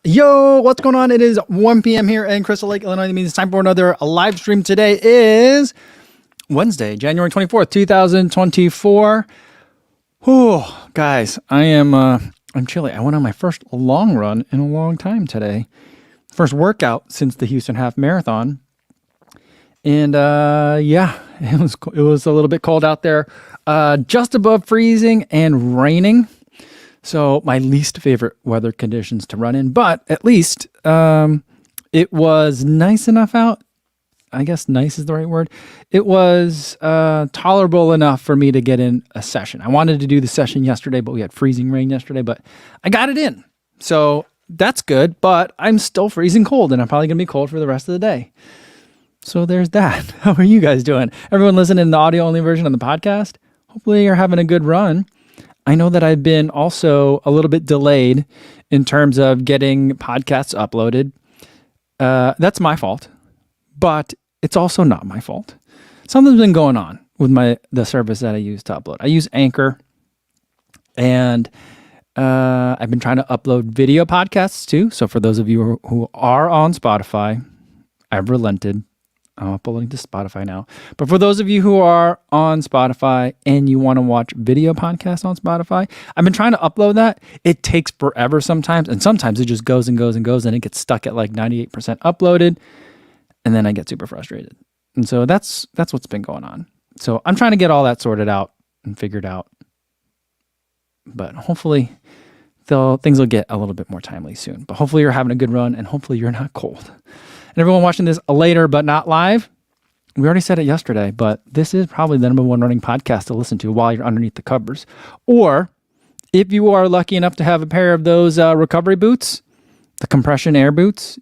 Yo, what's going on? It is 1 p.m. here in Crystal Lake, Illinois. That means it's time for another live stream. Today is Wednesday, January 24th, 2024. Whew, guys, I'm chilly. I went on my first long run in a long time today. First workout since the Houston Half Marathon. And yeah, it was a little bit cold out there. Just above freezing and raining. So my least favorite weather conditions to run in, but at least it was nice enough out. I guess nice is the right word. It was tolerable enough for me to get in a session. I wanted to do the session yesterday, but we had freezing rain yesterday, but I got it in. So that's good, but I'm still freezing cold and I'm probably going to be cold for the rest of the day. So there's that. How are you guys doing? Everyone listening in the audio only version on the podcast, hopefully you're having a good run. I know that I've been also a little bit delayed in terms of getting podcasts uploaded. That's my fault, but it's also not my fault. Something's been going on with the service that I use to upload. I use Anchor, and I've been trying to upload video podcasts too. So for those of you who are on Spotify, I've relented. I'm uploading to Spotify now. But for those of you who are on Spotify and you want to watch video podcasts on Spotify, I've been trying to upload that. It takes forever sometimes. And sometimes it just goes and goes and goes and it gets stuck at like 98% uploaded. And then I get super frustrated. And so that's what's been going on. So I'm trying to get all that sorted out and figured out. But hopefully things will get a little bit more timely soon. But hopefully you're having a good run and hopefully you're not cold. And everyone watching this later but not live, we already said it yesterday, but this is probably the number one running podcast to listen to while you're underneath the covers. Or if you are lucky enough to have a pair of those recovery boots, the compression air boots,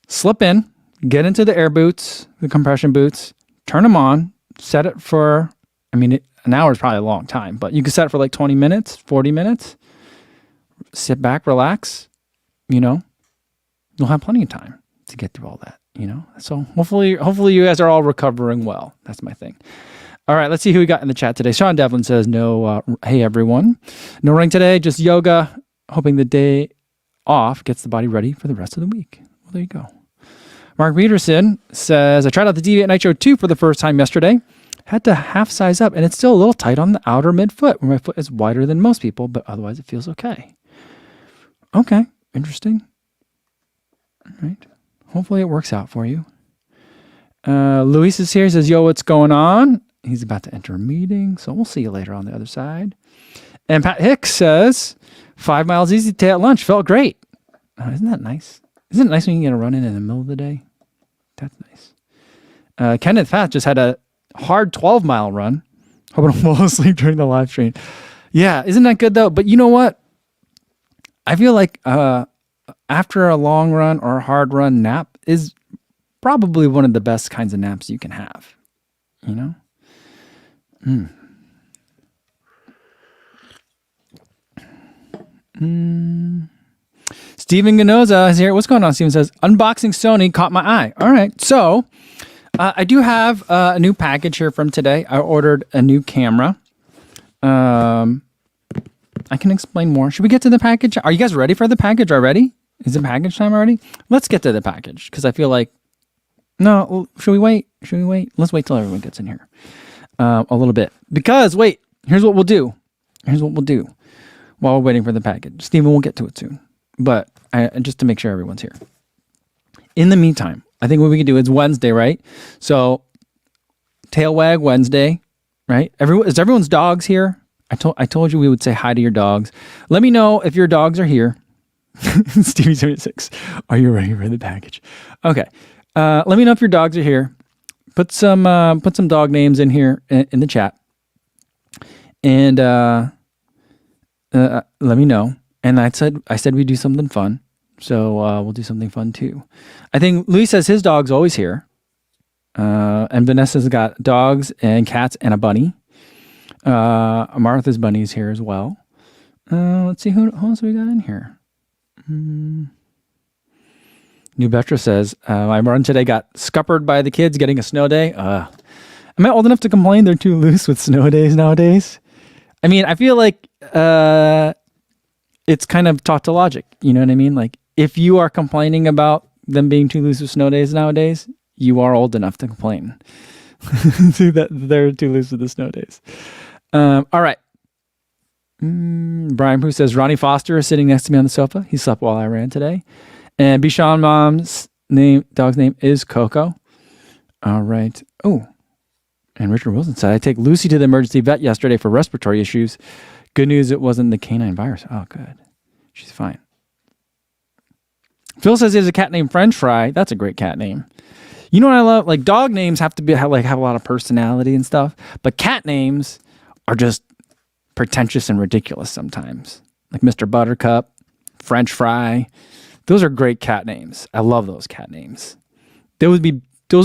slip in, get into the air boots, the compression boots, turn them on, set it for, an hour is probably a long time, but you can set it for like 20 minutes, 40 minutes, sit back, relax, You'll have plenty of time to get through all that, So hopefully you guys are all recovering well. That's my thing. All right, let's see who we got in the chat today. Sean Devlin says, no, hey everyone. No running today, just yoga. Hoping the day off gets the body ready for the rest of the week. Well, there you go. Mark Peterson says, I tried out the Deviate Nitro 2 for the first time yesterday. Had to half size up, and it's still a little tight on the outer midfoot, where my foot is wider than most people, but otherwise it feels okay. Okay, interesting. All right. Hopefully it works out for you. Luis is here. He says, yo, what's going on? He's about to enter a meeting, so we'll see you later on the other side. And Pat Hicks says, 5 miles easy today at lunch. Felt great. Oh, isn't that nice? Isn't it nice when you get a run in the middle of the day? That's nice. Kenneth Fath just had a hard 12-mile run. Hoping to fall asleep during the live stream. Yeah, isn't that good though? But you know what? I feel like after a long run or a hard run, nap is probably one of the best kinds of naps you can have. Steven Ganoza is here. What's going on? Steven says, unboxing Sony caught my eye. All right. So I do have a new package here from today. I ordered a new camera. I can explain more. Should we get to the package? Are you guys ready for the package already? Is it package time already? Let's get to the package because I feel like, no, should we wait? Let's wait till everyone gets in here a little bit. Because, wait, here's what we'll do while we're waiting for the package. Steven will get to it soon, but just to make sure everyone's here. In the meantime, I think what we can do is Wednesday, right? So, Tail Wag Wednesday, right? Is everyone's dogs here? I told you we would say hi to your dogs. Let me know if your dogs are here. Stevie76, are you ready for the package? Okay. Let me know if your dogs are here. Put some dog names in here in the chat. And let me know. And I said we'd do something fun. So we'll do something fun too. I think Luis says his dog's always here. And Vanessa's got dogs and cats and a bunny. Martha's bunny is here as well. Let's see who else we got in here. New Betra says, my run today got scuppered by the kids getting a snow day. Am I old enough to complain they're too loose with snow days nowadays? I mean, I feel like it's kind of tautologic. You know what I mean? Like, if you are complaining about them being too loose with snow days nowadays, you are old enough to complain that they're too loose with the snow days. All right. Brian Pooh says, Ronnie Foster is sitting next to me on the sofa. He slept while I ran today. And Bishan Mom's dog's name is Coco. All right. Oh, and Richard Wilson said, I take Lucy to the emergency vet yesterday for respiratory issues. Good news, it wasn't the canine virus. Oh, good. She's fine. Phil says he has a cat named French Fry. That's a great cat name. You know what I love? Like, dog names have to have a lot of personality and stuff, but cat names are just pretentious and ridiculous sometimes. Like Mr. Buttercup, French Fry. Those are great cat names. I love those cat names. Those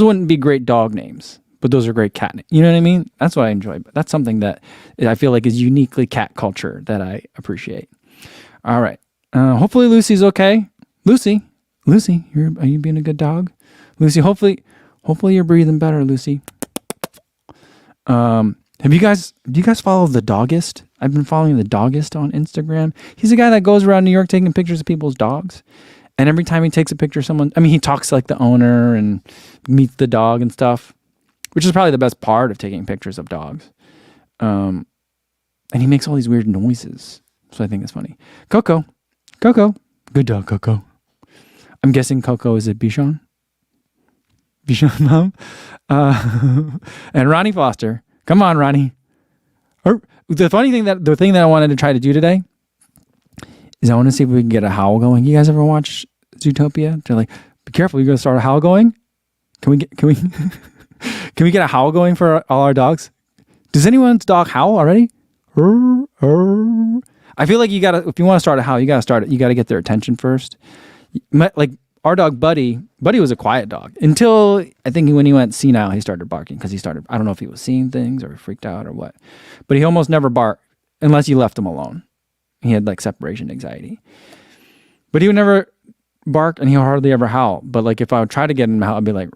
wouldn't be great dog names, but those are great cat names. You know what I mean? That's what I enjoy. But that's something that I feel like is uniquely cat culture that I appreciate. All right. Hopefully Lucy's okay. Lucy, are you being a good dog? Lucy, hopefully you're breathing better, Lucy. Do you guys follow the Doggist? I've been following the Doggist on Instagram. He's a guy that goes around New York taking pictures of people's dogs. And every time he takes a picture of someone, he talks to like the owner and meets the dog and stuff, which is probably the best part of taking pictures of dogs. And he makes all these weird noises. So I think it's funny. Coco. Good dog, Coco. I'm guessing Coco is a Bichon. Bichon mom. And Ronnie Foster. Come on, Ronnie. The thing that I wanted to try to do today is I want to see if we can get a howl going. You guys ever watch Zootopia? They're like, be careful, you're going to start a howl going? Can we can we get a howl going for all our dogs? Does anyone's dog howl already? I feel like if you want to start a howl, you got to get their attention first. Like our dog Buddy was a quiet dog until I think when he went senile, he started barking because I don't know if he was seeing things or freaked out or what, but he almost never barked unless you left him alone. He had like separation anxiety, but he would never bark and he hardly ever howl. But like if I would try to get him to howl, I'd be like,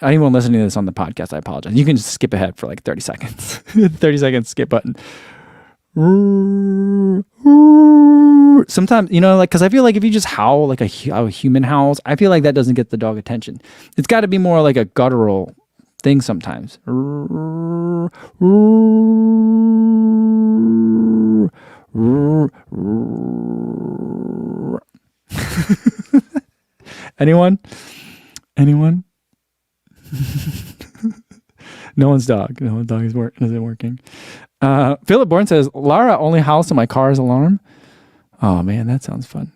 anyone listening to this on the podcast, I apologize. You can just skip ahead for like 30 seconds. 30 seconds skip button. Sometimes, because I feel like if you just howl like a human howls, I feel like that doesn't get the dog attention. It's got to be more like a guttural thing sometimes. Anyone? No one's dog isn't working. Philip Bourne says, Lara only howls to my car's alarm. Oh man, that sounds fun.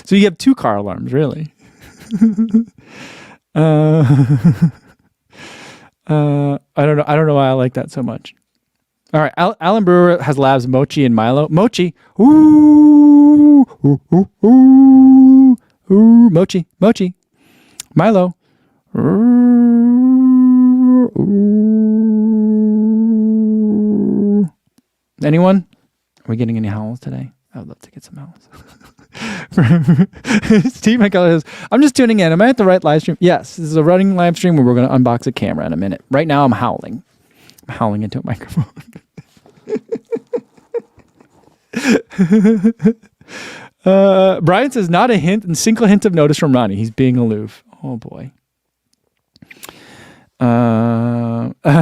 So you have 2 car alarms, really? I don't know why I like that so much. All right, Alan Brewer has labs Mochi and Milo. Mochi, ooh, ooh, ooh, ooh, ooh. Mochi, Milo. Anyone? Are we getting any howls today? I would love to get some howls. Steve McCullough says, I'm just tuning in. Am I at the right live stream? Yes, this is a running live stream where we're going to unbox a camera in a minute. Right now, I'm howling. I'm howling into a microphone. Brian says, not a single hint of notice from Ronnie. He's being aloof. Oh, boy.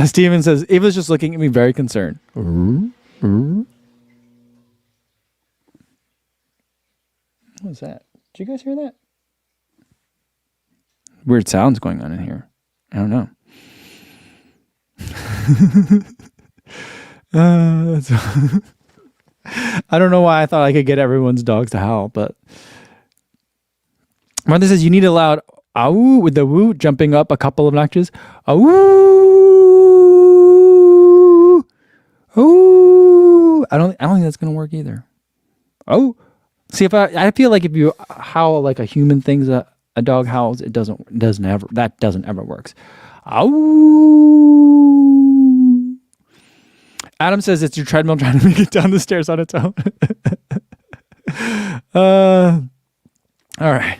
Steven says, Eva's just looking at me very concerned. What was that? Did you guys hear that? Weird sounds going on in here. I don't know. I don't know why I thought I could get everyone's dogs to howl, but Martha says you need a loud "ow" with the woo jumping up a couple of notches. Ow! Oh! I don't think that's gonna work either. Oh, see, I feel like if you howl like a human thinks a dog howls, that doesn't ever works. Ow! Adam says it's your treadmill trying to make it down the stairs on its own. All right.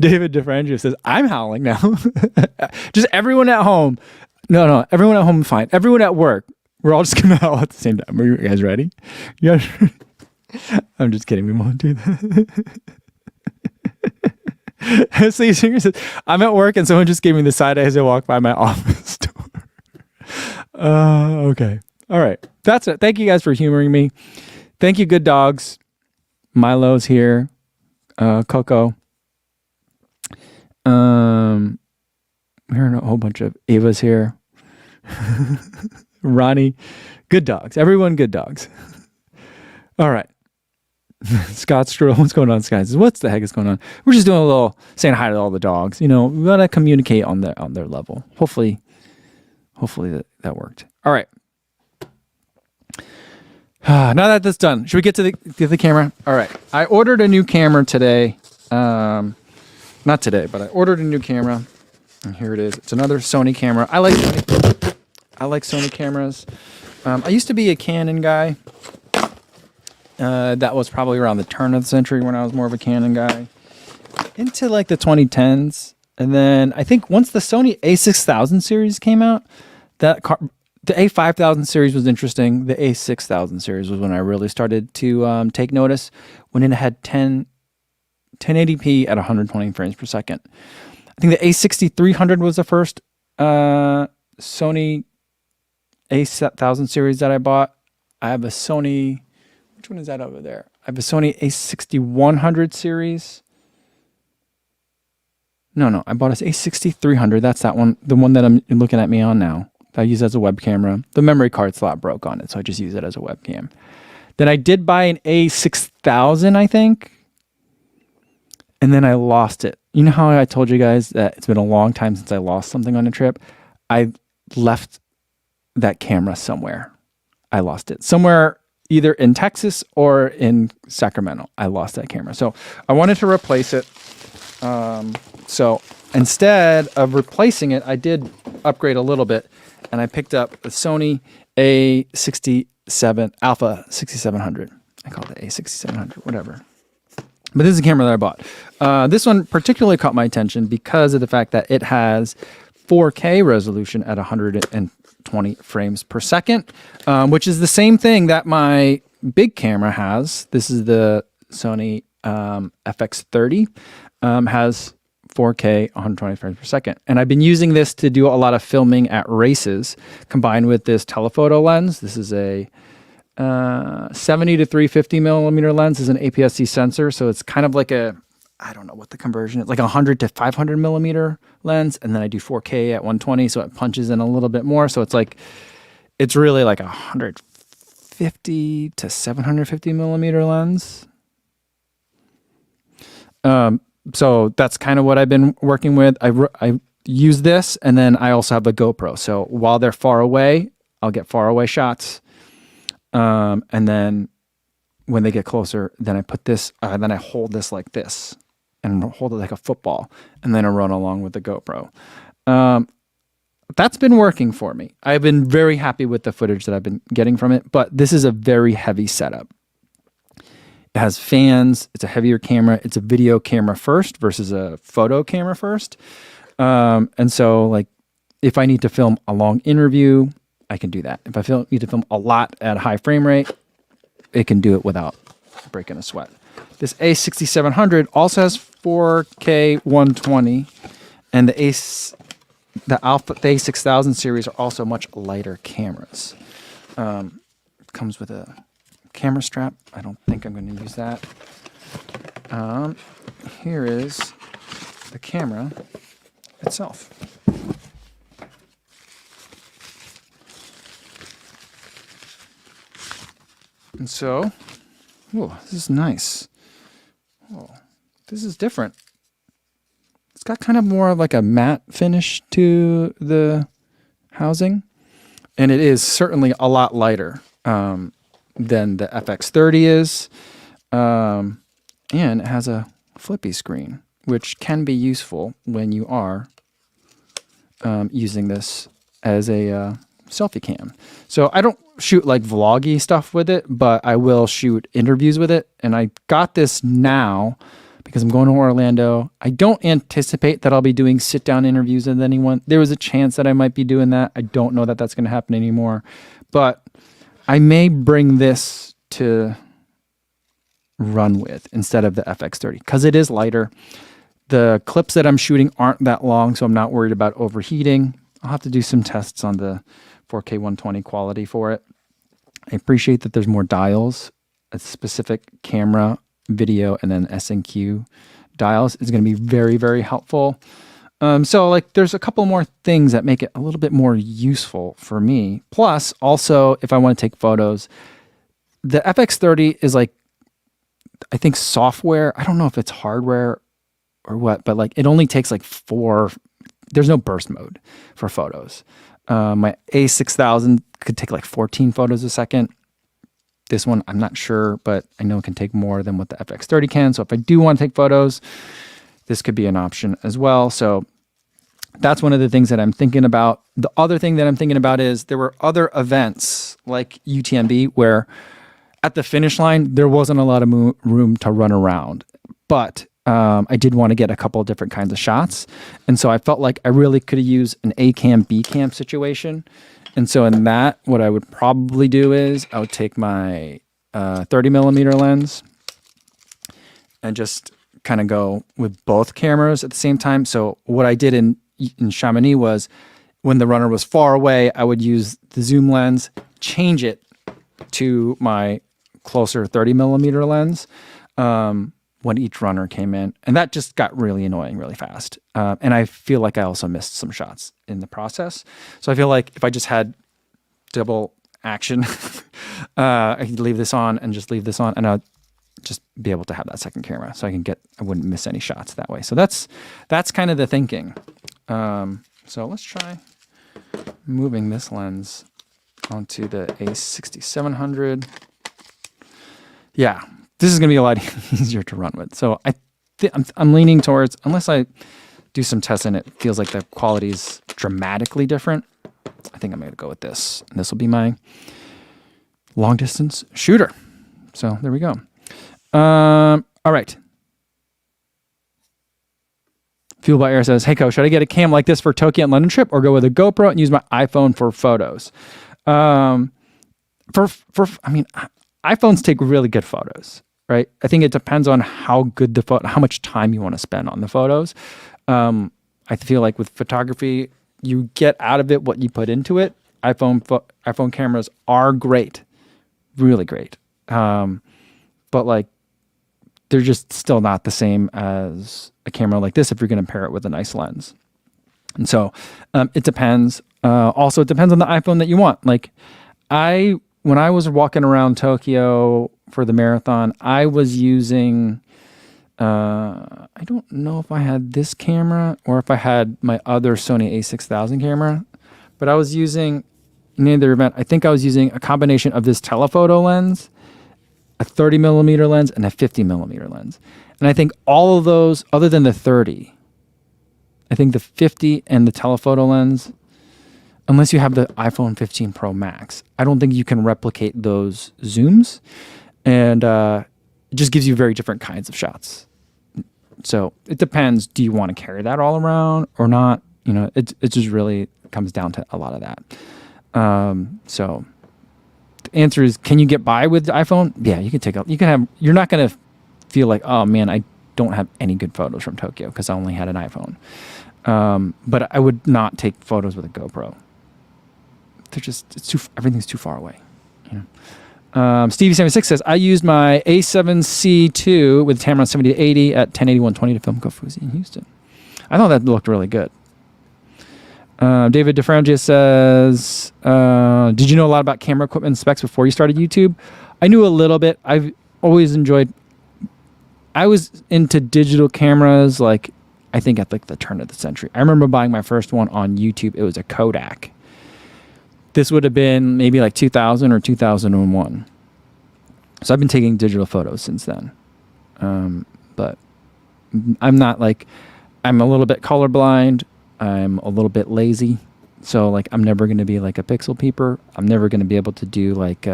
David DeFrangio says, I'm howling now. Just everyone at home, No. Everyone at home is fine. Everyone at work, we're all just coming out at the same time. Are you guys ready? You guys ready? I'm just kidding. We won't do that. Sleeve Singer says, I'm at work and someone just gave me the side eye as I walk by my office door. Okay. All right. That's it. Thank you guys for humoring me. Thank you, good dogs. Milo's here. Coco. We're hearing a whole bunch of Ava's here. Ronnie. Good dogs. Everyone good dogs. All right. Scott Stroll, what's going on, Scott? Says, what the heck is going on? We're just doing a little saying hi to all the dogs. You know, we gotta communicate on their level. Hopefully that worked. All right. Now that that's done, should we get to the camera? All right. I ordered a new camera today. Not today, but I ordered a new camera, and here it is. It's another Sony camera. I like Sony cameras. I used to be a Canon guy. That was probably around the turn of the century when I was more of a Canon guy. Into like the 2010s. And then I think once the Sony A6000 series came out, the A5000 series was interesting. The A6000 series was when I really started to take notice, when it had 1080p at 120 frames per second. I think the A6300 was the first Sony A1000 series that I bought. I have a Sony... Which one is that over there? I have a Sony A6100 series. No. I bought an A6300. That's that one. The one that I'm looking at me on now. That I use as a web camera. The memory card slot broke on it, so I just use it as a webcam. Then I did buy an A6000, I think. And then I lost it. You know how I told you guys that it's been a long time since I lost something on a trip? I left that camera somewhere. I lost it. Somewhere either in Texas or in Sacramento. I lost that camera. So I wanted to replace it. So instead of replacing it, I did upgrade a little bit, and I picked up a Sony A67 Alpha 6700. I call it the A6700, whatever. But this is a camera that I bought. This one particularly caught my attention because of the fact that it has 4K resolution at 120 frames per second, which is the same thing that my big camera has. This is the Sony FX30, has 4K 120 frames per second. And I've been using this to do a lot of filming at races, combined with this telephoto lens. This is a 70 to 350 millimeter lens. This is an APS-C sensor, so it's kind of like a, I don't know what the conversion is, like a 100 to 500 millimeter lens, and then I do 4K at 120, so it punches in a little bit more. So it's like, it's really like a 150 to 750 millimeter lens. So that's kind of what I've been working with. I use this, and then I also have a GoPro. So while they're far away, I'll get far away shots. And then when they get closer, then I put this, then I hold this like this and hold it like a football, and then I run along with the GoPro. That's been working for me. I've been very happy with the footage that I've been getting from it, but this is a very heavy setup. It has fans. It's a heavier camera. It's a video camera first versus a photo camera first. And so like, if I need to film a long interview, I can do that. If I need to film a lot at a high frame rate, it can do it without breaking a sweat. This A6700 also has 4K 120, and the A6000 series are also much lighter cameras. It comes with a camera strap. I don't think I'm going to use that. Here is the camera itself. And so, oh, this is nice. Oh, this is different. It's got kind of more of like a matte finish to the housing. And it is certainly a lot lighter than the FX30 is. And it has a flippy screen, which can be useful when you are using this as a selfie cam. So I don't shoot like vloggy stuff with it, but I will shoot interviews with it. And I got this now because I'm going to Orlando. I don't anticipate that I'll be doing sit-down interviews with anyone. There was a chance that I might be doing that. I don't know that that's going to happen anymore. But I may bring this to run with instead of the FX30 because it is lighter. The clips that I'm shooting aren't that long, so I'm not worried about overheating. I'll have to do some tests on the 4K 120 quality for it. I appreciate that there's more dials. A specific camera, video, and then S&Q dials is going to be very, very helpful. So like there's a couple more things that make it a little bit more useful for me. Plus, also, if I want to take photos, the FX30 is like, I think software. I don't know if it's hardware or what, but like it only takes like 4. There's no burst mode for photos. My A6000 could take like 14 photos a second. This one, I'm not sure, but I know it can take more than what the FX30 can. So if I do want to take photos, this could be an option as well. So that's one of the things that I'm thinking about. The other thing that I'm thinking about is there were other events like UTMB where at the finish line, there wasn't a lot of room to run around, but I did want to get a couple of different kinds of shots. And so I felt like I really could have used an A cam, B cam situation. And so in that, what I would probably do is I would take my 30 millimeter lens and just kind of go with both cameras at the same time. So what I did in Chamonix was when the runner was far away, I would use the zoom lens, change it to my closer 30 millimeter lens when each runner came in. And that just got really annoying really fast. And I feel like I also missed some shots in the process. So I feel like if I just had double action, I could leave this on and just leave this on, and I'd just be able to have that second camera so I wouldn't miss any shots that way. So that's kind of the thinking. So let's try moving this lens onto the A6700. Yeah, this is going to be a lot easier to run with. So I'm leaning towards, unless I do some tests and it feels like the quality is dramatically different, I think I'm going to go with this. And this will be my long distance shooter. So there we go. All right. Fuel by Air says, "Hey, Coach, should I get a cam like this for Tokyo and London trip or go with a GoPro and use my iPhone for photos?" iPhones take really good photos, right? I think it depends on how good how much time you want to spend on the photos. I feel like with photography, you get out of it what you put into it. iPhone cameras are great, really great. But like, they're just still not the same as a camera like this if you're going to pair it with a nice lens. And so it depends. Also, it depends on the iPhone that you want. Like when I was walking around Tokyo for the marathon, I was using, I don't know if I had this camera or if I had my other Sony a6000 camera, but I was using, near the event, I think I was using a combination of this telephoto lens, a 30 millimeter lens, and a 50 millimeter lens. And I think all of those, other than the 30, I think the 50 and the telephoto lens, unless you have the iPhone 15 Pro Max, I don't think you can replicate those zooms. And it just gives you very different kinds of shots. So it depends. Do you want to carry that all around or not? You know, it just really comes down to a lot of that. So the answer is, can you get by with the iPhone? Yeah, you're not going to feel like, oh man, I don't have any good photos from Tokyo because I only had an iPhone. But I would not take photos with a GoPro. Everything's too far away. You know? Stevie76 says, "I used my A7C II with Tamron 70-80 at 1080-120 to film Kofuzi in Houston." I thought that looked really good. David DeFrangia says, "Did you know a lot about camera equipment specs before you started YouTube?" I knew a little bit. I've always enjoyed. I was into digital cameras, like I think at like the turn of the century. I remember buying my first one on YouTube. It was a Kodak. This would have been maybe like 2000 or 2001. So I've been taking digital photos since then. But I'm not like, I'm a little bit colorblind. I'm a little bit lazy. So like, I'm never going to be like a pixel peeper. I'm never going to be able to do like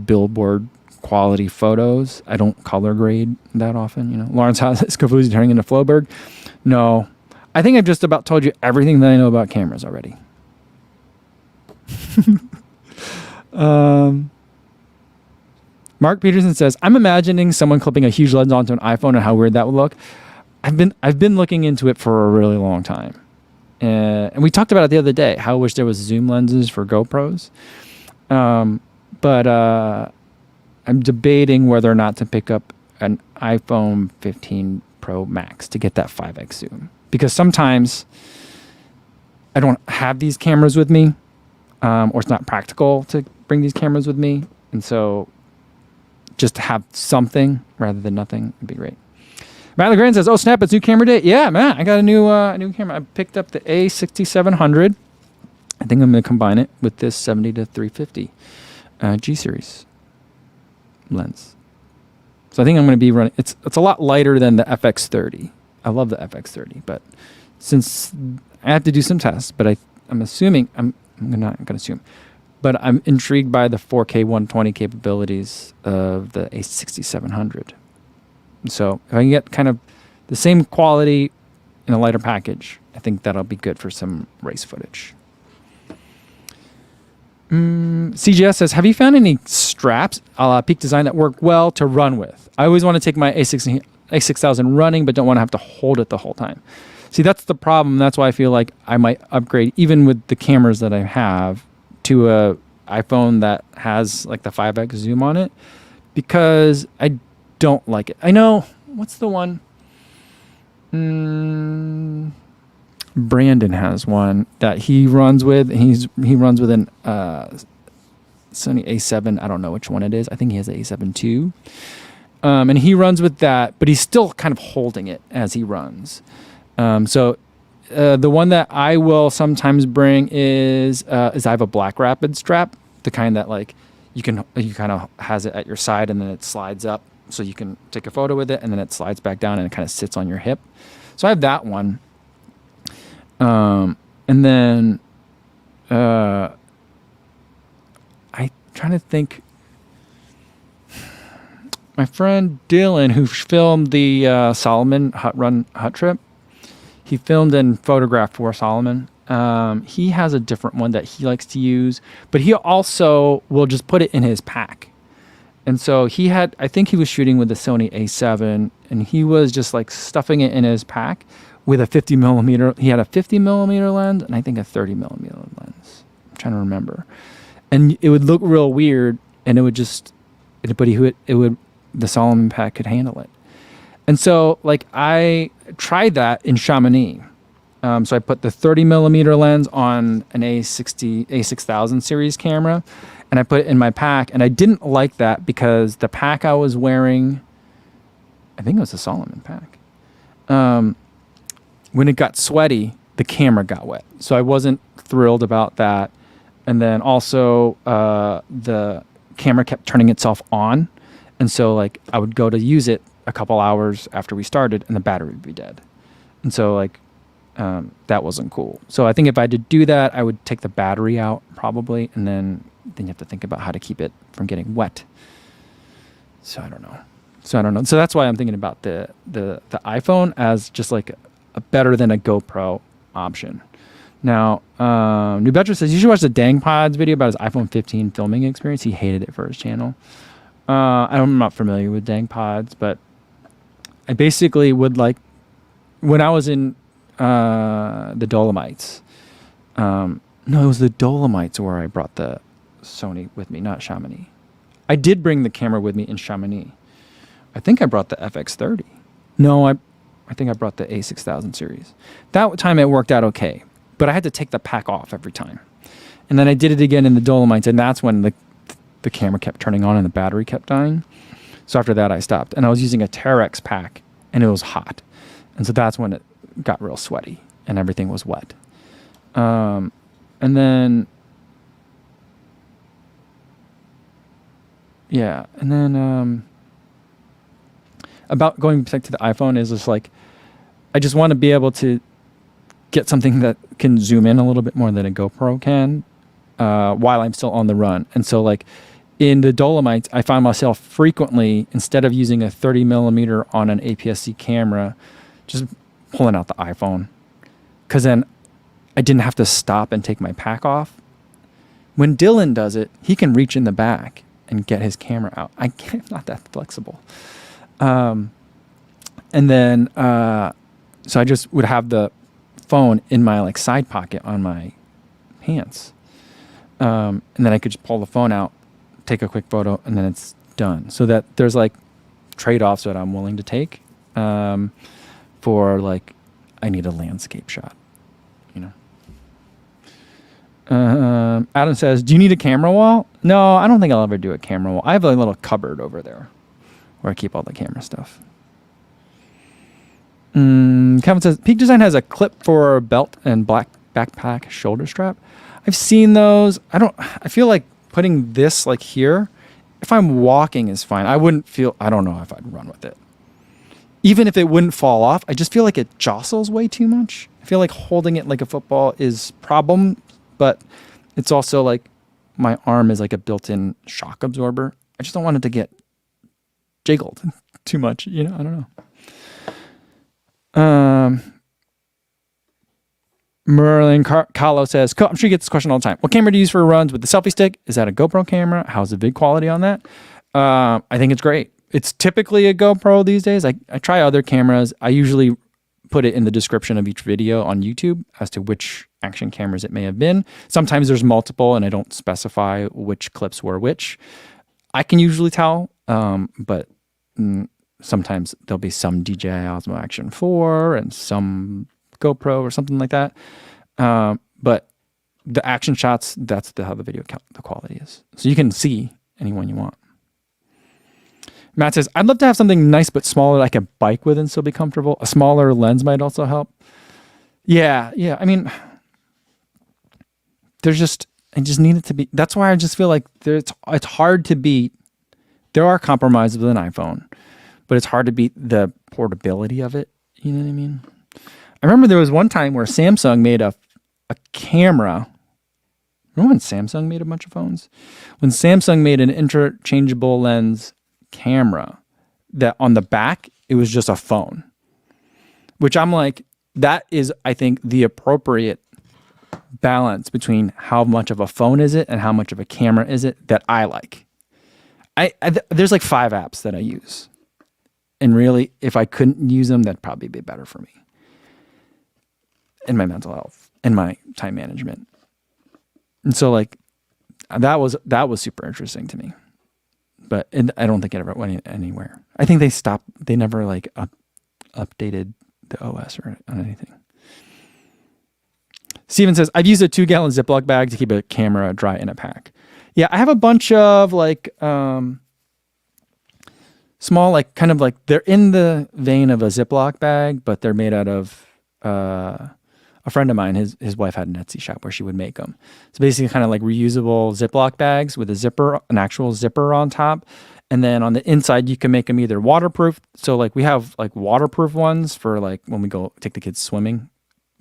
billboard quality photos. I don't color grade that often. You know, Lawrence, how's this Cavuzzi turning into Floberg? No, I think I've just about told you everything that I know about cameras already. Mark Peterson says, I'm imagining someone clipping a huge lens onto an iPhone and how weird that would look. I've been looking into it for a really long time. And we talked about it the other day, how I wish there was zoom lenses for GoPros. But I'm debating whether or not to pick up an iPhone 15 Pro Max to get that 5x zoom. Because sometimes I don't have these cameras with me, or it's not practical to bring these cameras with me. And so just to have something rather than nothing would be great. Matt LeGrand says, oh, snap, it's new camera day. Yeah, Matt, I got a new camera. I picked up the A6700. I think I'm going to combine it with this 70 to 350 G-Series lens. So I think I'm going to be running, it's a lot lighter than the FX30. I love the FX30, but since I have to do some tests, but I'm assuming, I'm not going to assume, but I'm intrigued by the 4K 120 capabilities of the A6700. So if I can get kind of the same quality in a lighter package, I think that'll be good for some race footage. CGS says, have you found any straps a la Peak Design that work well to run with? I always want to take my A6000 running, but don't want to have to hold it the whole time. See, that's the problem. That's why I feel like I might upgrade, even with the cameras that I have, to a iPhone that has like the 5x zoom on it, because I don't like it. I know, what's the one? Brandon has one that he runs with. He runs with an Sony A7. I don't know which one it is. I think he has the A7 II. And he runs with that, but he's still kind of holding it as he runs. So the one that I will sometimes bring is I have a Black Rapid strap, the kind that like you kind of has it at your side and then it slides up so you can take a photo with it and then it slides back down and it kind of sits on your hip. So I have that one. And then I'm trying to think. My friend Dylan, who filmed the Solomon hut trip, he filmed and photographed for Solomon. He has a different one that he likes to use, but he also will just put it in his pack. And so I think he was shooting with the Sony A7, and he was just like stuffing it in his pack with a 50 millimeter. He had a 50 millimeter lens and I think a 30 millimeter lens. I'm trying to remember. And it would look real weird, and the Solomon pack could handle it. And so like I tried that in Chamonix. So I put the 30 millimeter lens on an A6000 series camera, and I put it in my pack, and I didn't like that because the pack I was wearing, I think it was a Solomon pack. When it got sweaty, the camera got wet. So I wasn't thrilled about that. And then also the camera kept turning itself on. And so like I would go to use it a couple hours after we started and the battery would be dead. And so like that wasn't cool. So I think if I had to do that, I would take the battery out probably, and then you have to think about how to keep it from getting wet. So I don't know. So that's why I'm thinking about the iPhone as just like a better than a GoPro option. Now, New Betcher says, you should watch the Dang Pods video about his iPhone 15 filming experience. He hated it for his channel. I'm not familiar with Dang Pods, but I basically would like, when I was in the Dolomites, no, it was the Dolomites where I brought the Sony with me, not Chamonix. I did bring the camera with me in Chamonix. I think I brought the FX30. No, I think I brought the A6000 series. That time it worked out okay, but I had to take the pack off every time. And then I did it again in the Dolomites, and that's when the camera kept turning on and the battery kept dying. So after that, I stopped. And I was using a Terex pack, and it was hot. And so that's when it got real sweaty, and everything was wet. And then... yeah, and then... about going back to the iPhone is just like, I just want to be able to get something that can zoom in a little bit more than a GoPro can while I'm still on the run. And so like in the Dolomites, I find myself frequently, instead of using a 30 millimeter on an APS-C camera, just pulling out the iPhone. Because then I didn't have to stop and take my pack off. When Dylan does it, he can reach in the back and get his camera out. I'm not that flexible. And then, so I just would have the phone in my like side pocket on my pants. And then I could just pull the phone out, take a quick photo, and then it's done. So that there's like trade-offs that I'm willing to take for like, I need a landscape shot, you know. Adam says, do you need a camera wall? No, I don't think I'll ever do a camera wall. I have a little cupboard over there where I keep all the camera stuff. Kevin says, Peak Design has a clip for belt and black backpack shoulder strap. I've seen those. I feel like putting this like here, if I'm walking is fine. I don't know if I'd run with it. Even if it wouldn't fall off, I just feel like it jostles way too much. I feel like holding it like a football is problem, but it's also like my arm is like a built-in shock absorber. I just don't want it to get jiggled too much. You know, I don't know. Merlin Kahlo says, I'm sure you get this question all the time. What camera do you use for runs with the selfie stick? Is that a GoPro camera? How's the vid quality on that? I think it's great. It's typically a GoPro these days. I try other cameras. I usually put it in the description of each video on YouTube as to which action cameras it may have been. Sometimes there's multiple and I don't specify which clips were which. I can usually tell, but sometimes there'll be some DJI Osmo Action 4 and some GoPro or something like that. But the action shots, that's how the video the quality is. So you can see anyone you want. Matt says, I'd love to have something nice but smaller that I can bike with and still be comfortable. A smaller lens might also help. Yeah. I mean, I just need it to be. That's why I just feel like it's hard to beat. There are compromises with an iPhone, but it's hard to beat the portability of it. You know what I mean? I remember there was one time where Samsung made a camera. Remember when Samsung made a bunch of phones? When Samsung made an interchangeable lens camera that on the back, it was just a phone. Which I'm like, that is, I think, the appropriate balance between how much of a phone is it and how much of a camera is it that I like. There's like 5 apps that I use. And really, if I couldn't use them, that'd probably be better for me. In my mental health and my time management. And so like that was super interesting to me. But I don't think it ever went anywhere. I think they never like updated the OS or on anything. Steven says, I've used a 2-gallon Ziploc bag to keep a camera dry in a pack. Yeah, I have a bunch of like small, like kind of like they're in the vein of a Ziploc bag, but they're made out of a friend of mine, his wife had an Etsy shop where she would make them. So basically kind of like reusable Ziploc bags with a zipper, an actual zipper on top. And then on the inside, you can make them either waterproof. So like we have like waterproof ones for like when we go take the kids swimming.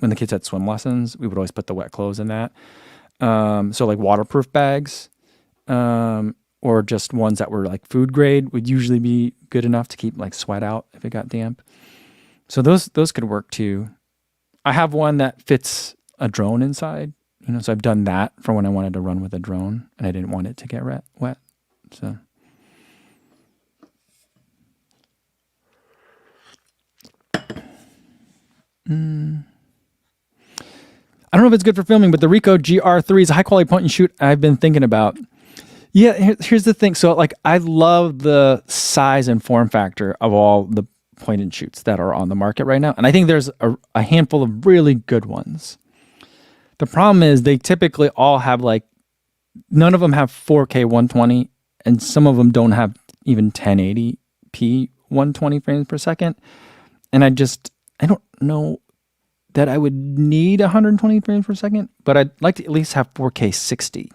When the kids had swim lessons, we would always put the wet clothes in that. So like waterproof bags or just ones that were like food grade would usually be good enough to keep like sweat out if it got damp. So those could work too. I have one that fits a drone inside, so I've done that for when I wanted to run with a drone and I didn't want it to get wet. So. I don't know if it's good for filming, but the Ricoh GR3 is a high quality point and shoot I've been thinking about. Yeah, here's the thing. So like I love the size and form factor of all the point and shoots that are on the market right now. And I think there's a handful of really good ones. The problem is they typically all have like, none of them have 4K 120 and some of them don't have even 1080p 120 frames per second. And I don't know that I would need 120 frames per second, but I'd like to at least have 4K 60.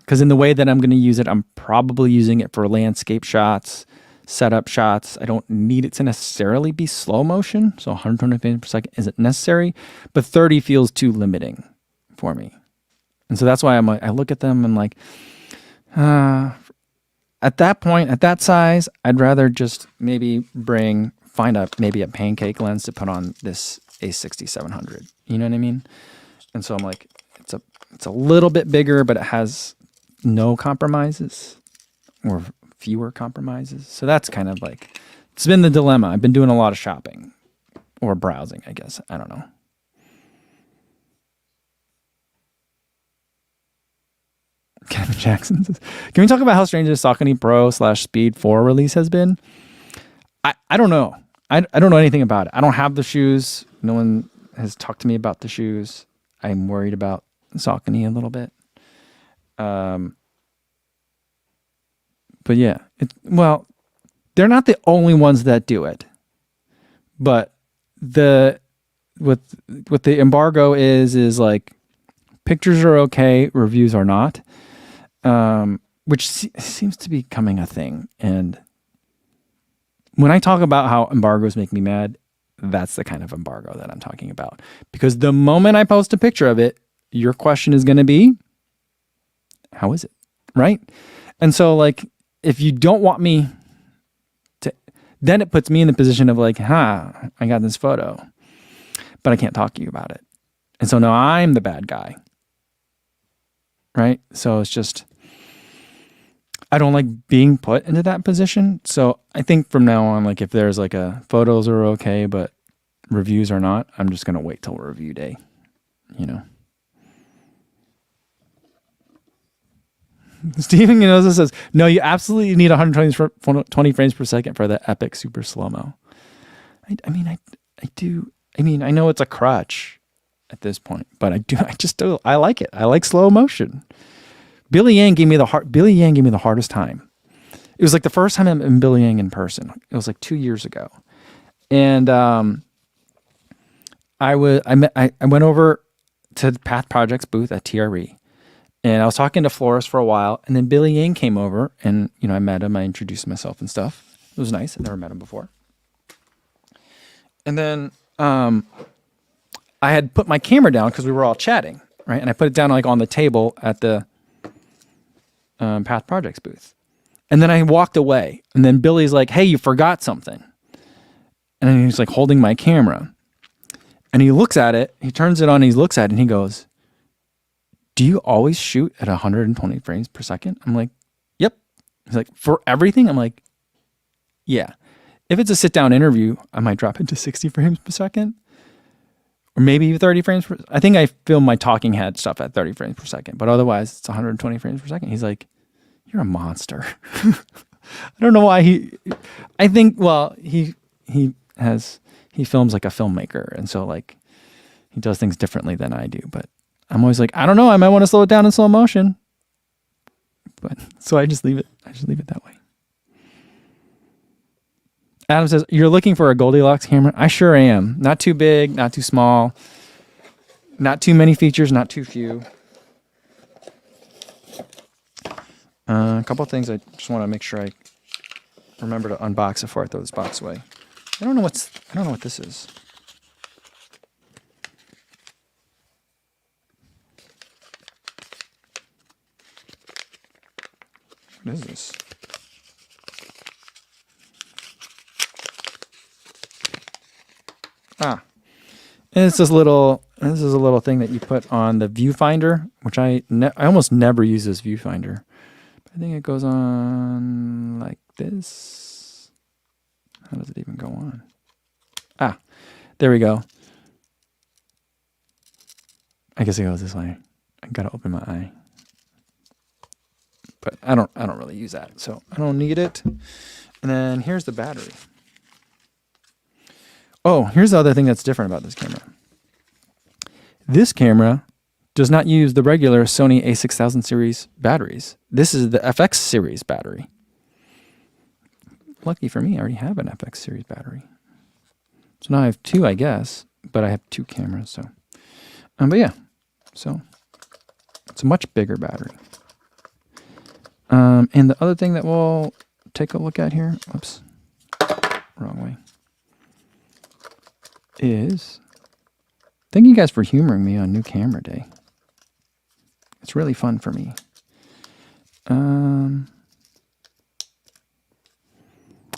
Because in the way that I'm going to use it, I'm probably using it for landscape shots, setup shots. I don't need it to necessarily be slow motion. So 120 frames per second isn't necessary, but 30 feels too limiting for me. And so that's why I look at them and like, At that point, at that size, I'd rather just maybe find maybe a pancake lens to put on this A6700. You know what I mean? And so I'm like, it's a little bit bigger, but it has no compromises or fewer compromises. So that's kind of like, it's been the dilemma. I've been doing a lot of shopping or browsing, I guess. I don't know. Kevin Jackson says, can we talk about how strange the Saucony Pro / Speed 4 release has been? I don't know. I don't know anything about it. I don't have the shoes. No one has talked to me about the shoes. I'm worried about Saucony a little bit. But yeah, well, they're not the only ones that do it. But what the embargo is like, pictures are okay, reviews are not. Which seems to be becoming a thing. And when I talk about how embargoes make me mad, that's the kind of embargo that I'm talking about. Because the moment I post a picture of it, your question is going to be, how is it? Right? And so like, if you don't want me to, then it puts me in the position of like, I got this photo, but I can't talk to you about it. And so now I'm the bad guy. Right? So it's just, I don't like being put into that position. So I think from now on, like if there's like photos are okay, but reviews are not, I'm just going to wait till review day, you know? Steven Ginoza says, no, you absolutely need 120 frames per second for the epic super slow-mo. I mean, I know it's a crutch at this point, but I like it. I like slow motion. Billy Yang gave me the hardest time. It was like the first time I met Billy Yang in person. It was like 2 years ago. And I went over to the Path Projects booth at TRE. And I was talking to Flores for a while, and then Billy Yang came over, and I met him. I introduced myself and stuff. It was nice. I'd never met him before. And then I had put my camera down because we were all chatting, right? And I put it down like on the table at the Path Projects booth. And then I walked away, and then Billy's like, "Hey, you forgot something." And then he's like holding my camera, and he looks at it. He turns it on. And he looks at it, and he goes, "Do you always shoot at 120 frames per second?" I'm like, "Yep." He's like, "For everything?" I'm like, "Yeah. If it's a sit-down interview, I might drop it to 60 frames per second. Or maybe 30 frames per second. I think I film my talking head stuff at 30 frames per second. But otherwise, it's 120 frames per second." He's like, "You're a monster." I don't know why I think, well, he films like a filmmaker. And so, like, he does things differently than I do. But I'm always like, I don't know, I might want to slow it down in slow motion. But so I just leave it. That way. Adam says, you're looking for a Goldilocks camera? I sure am. Not too big, not too small, not too many features, not too few. A couple of things I just want to make sure I remember to unbox before I throw this box away. I don't know what this is. What is this? It's this little. This is a little thing that you put on the viewfinder, which I almost never use this viewfinder. But I think it goes on like this. How does it even go on? There we go. I guess it goes this way. I gotta open my eye. But I don't really use that, so I don't need it. And then here's the battery. Oh, here's the other thing that's different about this camera. This camera does not use the regular Sony a6000 series batteries. This is the FX series battery. Lucky for me, I already have an FX series battery. So now I have two, I guess, but I have two cameras, so. But yeah, so it's a much bigger battery. And the other thing that we'll take a look at here, oops, wrong way, is, thank you guys for humoring me on New Camera Day. It's really fun for me.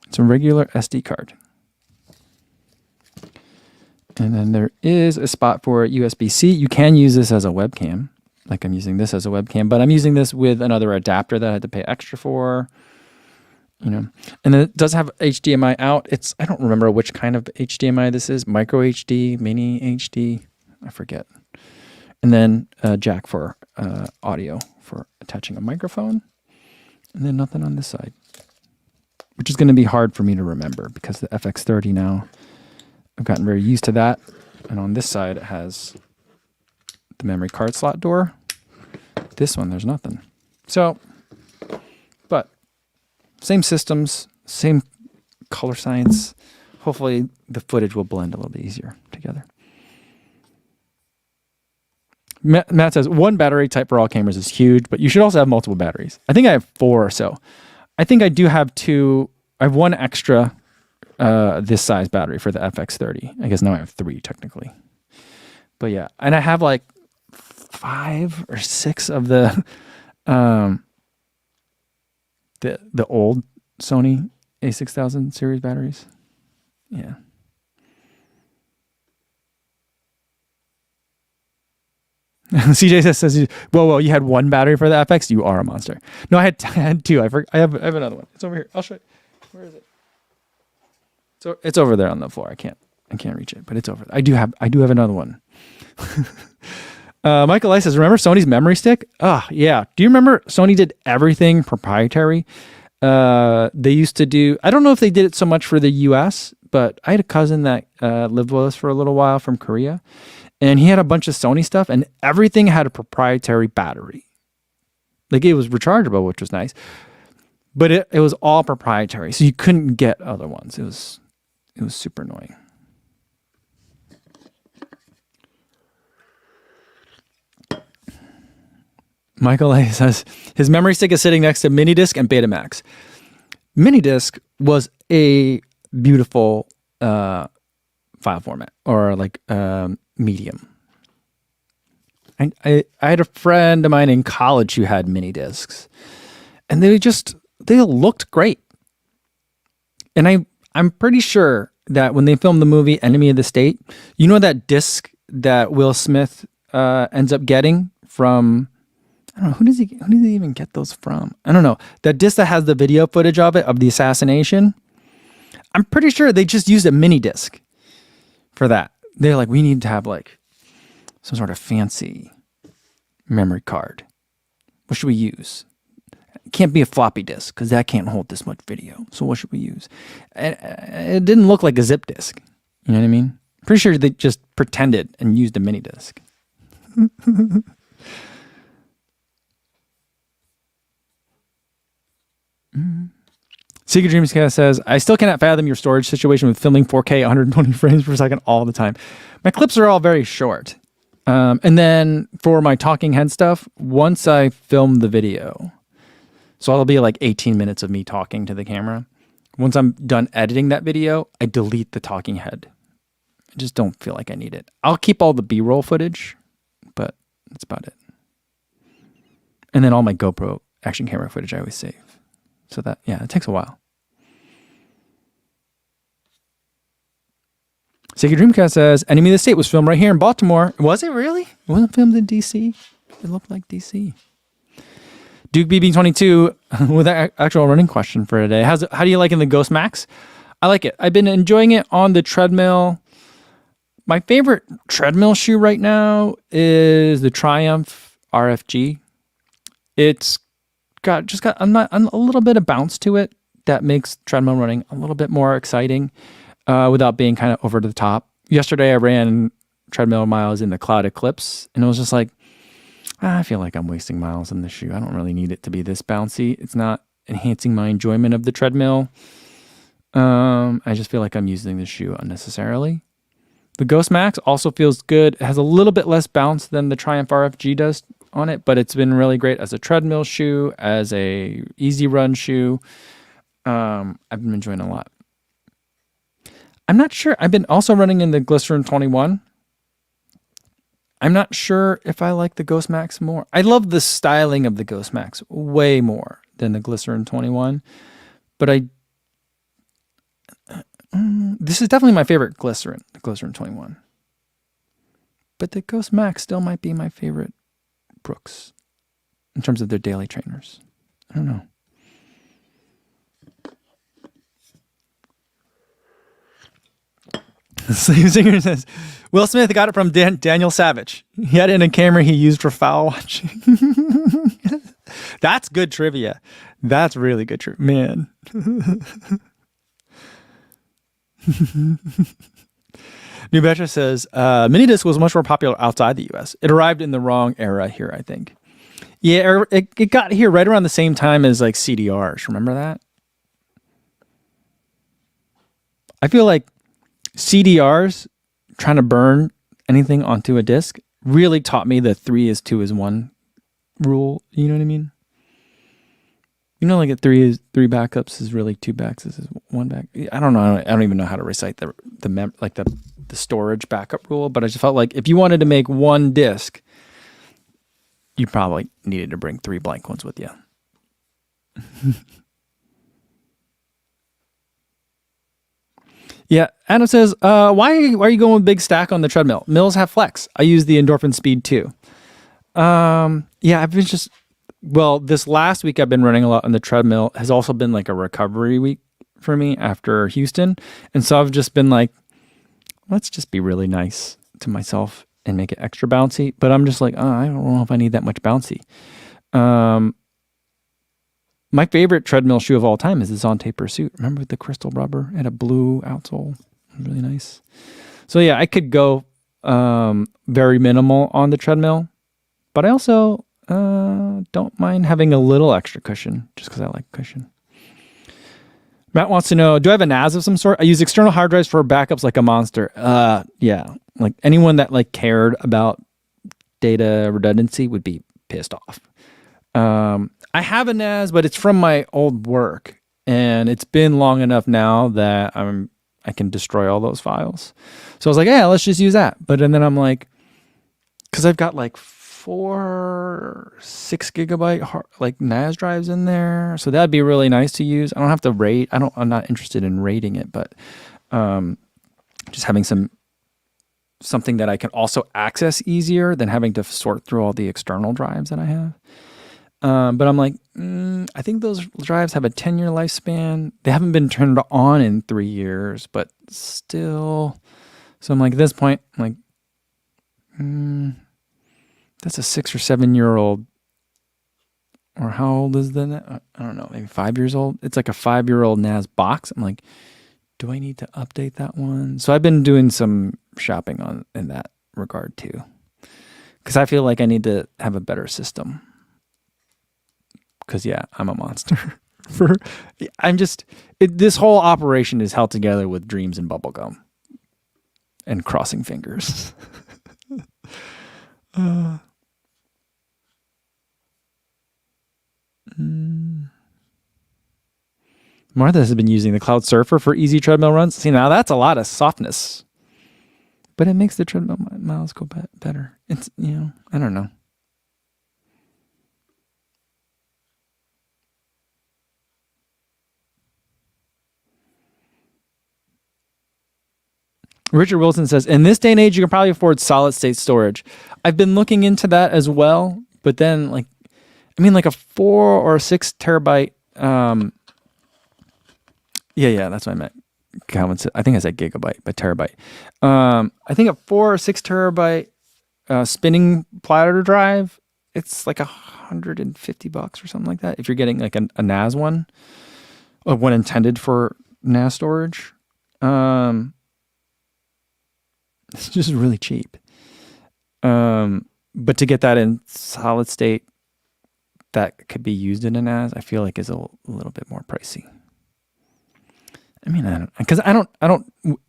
It's a regular SD card. And then there is a spot for USB-C. You can use this as a webcam. Like I'm using this as a webcam, but I'm using this with another adapter that I had to pay extra for. And then it does have HDMI out. I don't remember which kind of HDMI this is. Micro HD, mini HD, I forget. And then a jack for audio for attaching a microphone. And then nothing on this side, which is going to be hard for me to remember because the FX30 now, I've gotten very used to that. And on this side, it has the memory card slot door. This one, there's nothing. So, but same systems, same color science. Hopefully the footage will blend a little bit easier together. Matt says, one battery type for all cameras is huge, but you should also have multiple batteries. I think I have 4 or so. I think I do have 2. I have 1 extra this size battery for the FX30. I guess now I have 3 technically. But yeah, and I have like 5 or 6 of the old Sony A6000 series batteries. Yeah. CJ says, whoa, you had 1 battery for the FX? You are a monster. No, I had 2. I have another one. It's over here. I'll show you. Where is it? So it's over there on the floor. I can't reach it, but it's over there. I do have another one. Michael I says, remember Sony's memory stick? Yeah. Do you remember Sony did everything proprietary? They used to do, I don't know if they did it so much for the US, but I had a cousin that lived with us for a little while from Korea, and he had a bunch of Sony stuff, and everything had a proprietary battery. Like it was rechargeable, which was nice, but it was all proprietary, so you couldn't get other ones. It was super annoying. Michael A says his memory stick is sitting next to Minidisc and Betamax. Minidisc was a beautiful file format, or like medium. I had a friend of mine in college who had Minidiscs, and they looked great. And I'm pretty sure that when they filmed the movie Enemy of the State, you know that disc that Will Smith ends up getting from, I don't know, who does he even get those from? I don't know. That disc that has the video footage of it, of the assassination, I'm pretty sure they just used a mini disc for that. They're like, we need to have like some sort of fancy memory card. What should we use? It can't be a floppy disk because that can't hold this much video. So what should we use? And it didn't look like a zip disk. You know what I mean? Pretty sure they just pretended and used a mini disc. Secret Dreams says, I still cannot fathom your storage situation with filming 4K 120 frames per second all the time. My clips are all very short. And then for my talking head stuff, once I film the video, so it'll be like 18 minutes of me talking to the camera. Once I'm done editing that video, I delete the talking head. I just don't feel like I need it. I'll keep all the B-roll footage, but that's about it. And then all my GoPro action camera footage I always save. So that, yeah, it takes a while. Sacred Dreamcast says, Enemy of the State was filmed right here in Baltimore. Was it really? It wasn't filmed in DC? It looked like DC. Duke BB22 with an actual running question for today. How do you like in the Ghost Max? I like it. I've been enjoying it on the treadmill. My favorite treadmill shoe right now is the Triumph RFG. It's got a little bit of bounce to it that makes treadmill running a little bit more exciting without being kind of over the top. Yesterday I ran treadmill miles in the Cloud Eclipse, and it was just like, I feel like I'm wasting miles in the shoe. I don't really need it to be this bouncy. It's not enhancing my enjoyment of the treadmill. I just feel like I'm using the shoe unnecessarily. The Ghost Max also feels good. It has a little bit less bounce than the Triumph RFG does on it, but it's been really great as a treadmill shoe, as a easy run shoe. I've been enjoying it a lot. I'm not sure. I've been also running in the Glycerin 21. I'm not sure if I like the Ghost Max more. I love the styling of the Ghost Max way more than the Glycerin 21, but this is definitely my favorite Glycerin, the Glycerin 21. But the Ghost Max still might be my favorite Brooks in terms of their daily trainers. I don't know. Slave Singer says, Will Smith got it from Daniel Savage. He had it in a camera he used for foul watching. That's good trivia. That's really good trivia. Man. New Betra says, mini disc was much more popular outside the US. It arrived in the wrong era here, I think. Yeah, it got here right around the same time as like CDRs. Remember that? I feel like CDRs trying to burn anything onto a disc really taught me the 3 is 2 is 1 rule. You know what I mean? You know, like a three backups is really 2 backs is 1 back. I don't know. I don't even know how to recite the storage backup rule, but I just felt like if you wanted to make 1 disc, you probably needed to bring 3 blank ones with you. Yeah, Adam says, why are you going with big stack on the treadmill? Mills have flex. I use the endorphin speed too. Yeah, I've been this last week I've been running a lot on the treadmill has also been like a recovery week for me after Houston. And so I've just been like, let's just be really nice to myself and make it extra bouncy. But I'm just like, I don't know if I need that much bouncy. My favorite treadmill shoe of all time is the Zonte Pursuit. Remember with the crystal rubber? It had a blue outsole. Really nice. So yeah, I could go very minimal on the treadmill, but I also don't mind having a little extra cushion just because I like cushion. Matt wants to know, do I have a NAS of some sort? I use external hard drives for backups like a monster. Yeah, like anyone that like cared about data redundancy would be pissed off. I have a NAS, but it's from my old work, and it's been long enough now that I can destroy all those files. So I was like, yeah, let's just use that. But and then I'm like, because I've got like 4 6 gigabyte like NAS drives in there, so that'd be really nice to use. I don't have to rate. I'm not interested in rating it, but just having something that I can also access easier than having to sort through all the external drives that I have. But I'm like, I think those drives have a 10-year lifespan. They haven't been turned on in 3 years, but still. So I'm like, at this point, I'm like, that's a 6 or 7 year old. Or how old is the? I don't know, maybe 5 years old. It's like a 5-year-old NAS box. I'm like, do I need to update that one? So I've been doing some shopping in that regard too, because I feel like I need to have a better system. Because yeah, I'm a monster. This whole operation is held together with dreams and bubblegum and crossing fingers. Martha has been using the Cloud Surfer for easy treadmill runs. See, now that's a lot of softness, but it makes the treadmill miles go better. It's, I don't know. Richard Wilson says, in this day and age, you can probably afford solid state storage. I've been looking into that as well, but then like a 4 or 6 terabyte. Yeah, that's what I meant. Calvin said, I think I said gigabyte, but terabyte. I think a 4 or 6 terabyte spinning platter drive, it's like $150 or something like that. If you're getting like a NAS one, or one intended for NAS storage. It's just really cheap. But to get that in solid state that could be used in a NAS, I feel like is a little bit more pricey. I mean,